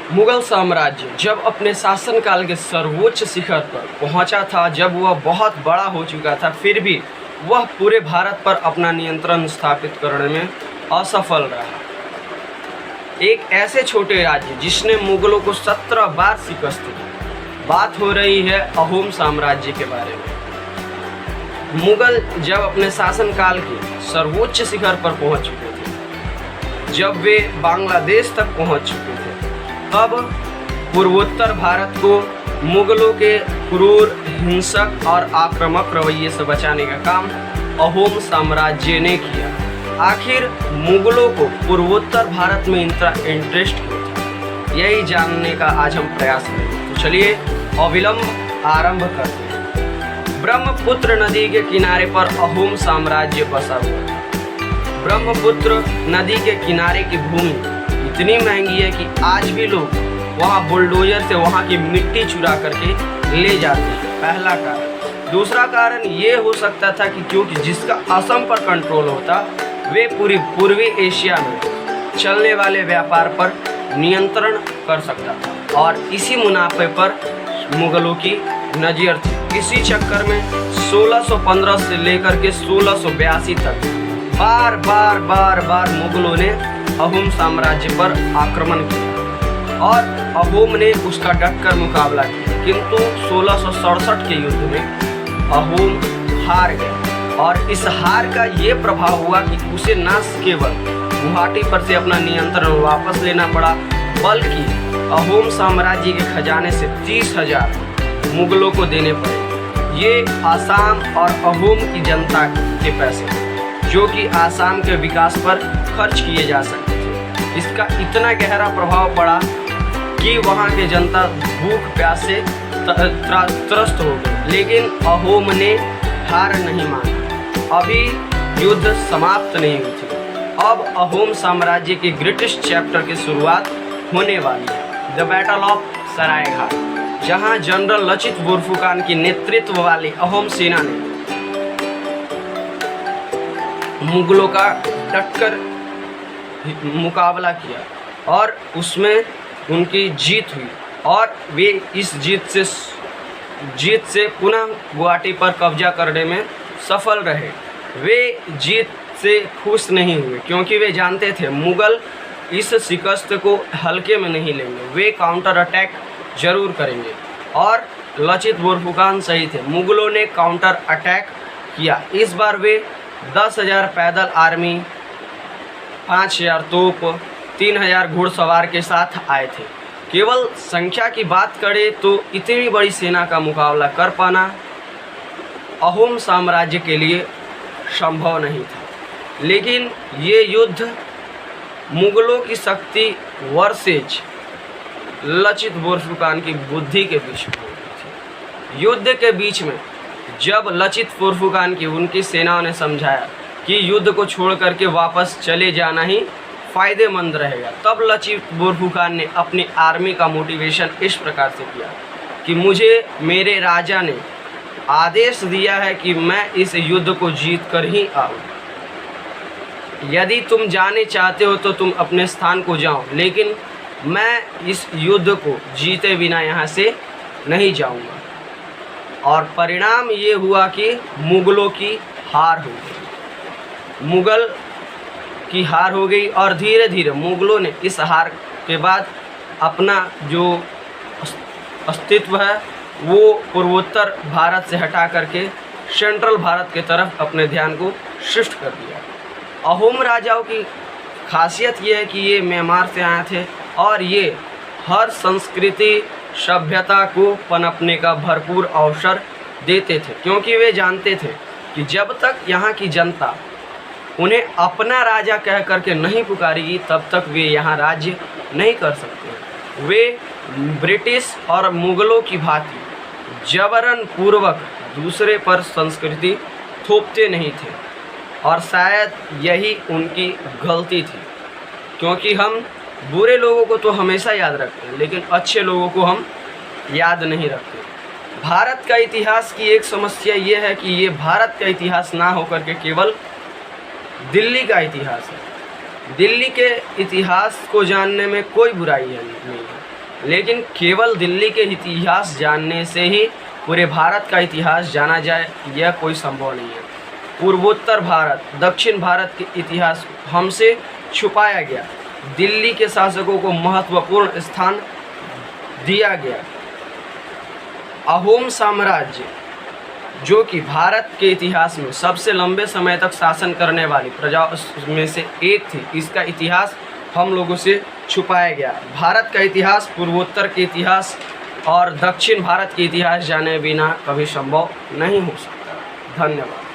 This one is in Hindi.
मुगल साम्राज्य जब अपने शासनकाल के सर्वोच्च शिखर पर पहुंचा था, जब वह बहुत बड़ा हो चुका था, फिर भी वह पूरे भारत पर अपना नियंत्रण स्थापित करने में असफल रहा। एक ऐसे छोटे राज्य जिसने मुगलों को 17 बार शिकस्त दी। बात हो रही है अहोम साम्राज्य के बारे में। मुगल जब अपने शासनकाल के सर्वोच्च शिखर पर पहुंच चुके थे, जब वे बांग्लादेश तक पहुंच चुके थे, तब पूर्वोत्तर भारत को मुगलों के क्रूर, हिंसक और आक्रामक रवैये से बचाने का काम अहोम साम्राज्य ने किया। आखिर मुगलों को पूर्वोत्तर भारत में इंटरेस्ट क्यों था, यही जानने का आज हम प्रयास करेंगे। तो चलिए अविलंब आरंभ करते हैं। ब्रह्मपुत्र नदी के किनारे पर अहोम साम्राज्य बसा हुआ था। ब्रह्मपुत्र नदी के किनारे की भूमि इतनी महंगी है कि आज भी लोग वहाँ बुलडोजर से वहाँ की मिट्टी चुरा करके ले जाते हैं, पहला कारण। दूसरा कारण ये हो सकता था कि क्योंकि जिसका असम पर कंट्रोल होता, वे पूरी पूर्वी एशिया में चलने वाले व्यापार पर नियंत्रण कर सकता था और इसी मुनाफे पर मुगलों की नज़र थी। इसी चक्कर में 1615 से लेकर के 1682 तक बार बार मुगलों ने अहोम साम्राज्य पर आक्रमण किया और अहोम ने उसका डटकर मुकाबला किया, किंतु 1667 के युद्ध में अहोम हार गए और इस हार का ये प्रभाव हुआ कि उसे न केवल गुवाहाटी पर से अपना नियंत्रण वापस लेना पड़ा, बल्कि अहोम साम्राज्य के खजाने से 30,000 मुगलों को देने पड़े। ये आसाम और अहोम की जनता के पैसे थे, जो कि आसाम के विकास पर खर्च किए जा सकते थे। इसका इतना गहरा प्रभाव पड़ा कि वहाँ के जनता भूख प्यास से त्रस्त हो गई, लेकिन अहोम ने हार नहीं मानी। अभी युद्ध समाप्त नहीं हुई थी। अब अहोम साम्राज्य के ग्रेटेस्ट चैप्टर की शुरुआत होने वाली है, द बैटल ऑफ सरायघाट, जहां जनरल लचित बोरफुकान की नेतृत्व वाली अहोम सेना ने मुगलों का डटकर मुकाबला किया और उसमें उनकी जीत हुई और वे इस जीत से पुनः गुवाहाटी पर कब्जा करने में सफल रहे। वे जीत से खुश नहीं हुए, क्योंकि वे जानते थे मुगल इस शिकस्त को हल्के में नहीं लेंगे, वे काउंटर अटैक जरूर करेंगे। और लचित बोरफुकान सही थे, मुगलों ने काउंटर अटैक किया। इस बार वे 10,000 पैदल आर्मी, 5,000 तोप, 3,000 घुड़सवार के साथ आए थे। केवल संख्या की बात करें तो इतनी बड़ी सेना का मुकाबला कर पाना अहोम साम्राज्य के लिए संभव नहीं था, लेकिन ये युद्ध मुगलों की शक्ति वर्सेज लचित बोरफुकान की बुद्धि के बीच में हो रही थी। युद्ध के बीच में जब लचित बोरफुकान की उनकी सेनाओं ने समझाया कि युद्ध को छोड़ करके वापस चले जाना ही फ़ायदेमंद रहेगा, तब लचित बोरफुकान ने अपनी आर्मी का मोटिवेशन इस प्रकार से किया कि मुझे मेरे राजा ने आदेश दिया है कि मैं इस युद्ध को जीत कर ही आऊँ। यदि तुम जाने चाहते हो तो तुम अपने स्थान को जाओ, लेकिन मैं इस युद्ध को जीते बिना यहाँ से नहीं जाऊँगा। और परिणाम ये हुआ कि मुगलों की हार हो गई। मुगल की हार हो गई और धीरे धीरे मुगलों ने इस हार के बाद अपना जो अस्तित्व है वो पूर्वोत्तर भारत से हटा करके सेंट्रल भारत के तरफ अपने ध्यान को शिफ्ट कर दिया। अहोम राजाओं की खासियत ये है कि ये म्यांमार से आए थे और ये हर संस्कृति सभ्यता को पनपने का भरपूर अवसर देते थे, क्योंकि वे जानते थे कि जब तक यहाँ की जनता उन्हें अपना राजा कह करके नहीं पुकारेगी, तब तक वे यहाँ राज्य नहीं कर सकते। वे ब्रिटिश और मुगलों की भांति जबरन पूर्वक दूसरे पर संस्कृति थोपते नहीं थे और शायद यही उनकी गलती थी, क्योंकि हम बुरे लोगों को तो हमेशा याद रखते हैं, लेकिन अच्छे लोगों को हम याद नहीं रखते। भारत का इतिहास की एक समस्या ये है कि ये भारत का इतिहास ना होकर के केवल दिल्ली का इतिहास है। दिल्ली के इतिहास को जानने में कोई बुराई है नहीं है, लेकिन केवल दिल्ली के इतिहास जानने से ही पूरे भारत का इतिहास जाना जाए, यह कोई संभव नहीं है। पूर्वोत्तर भारत, दक्षिण भारत के इतिहास हमसे छुपाया गया। दिल्ली के शासकों को महत्वपूर्ण स्थान दिया गया। अहोम साम्राज्य, जो कि भारत के इतिहास में सबसे लंबे समय तक शासन करने वाली प्रजाओं में से एक थी, इसका इतिहास हम लोगों से छुपाया गया। भारत का इतिहास, पूर्वोत्तर के इतिहास और दक्षिण भारत के इतिहास जाने बिना कभी संभव नहीं हो सकता। धन्यवाद।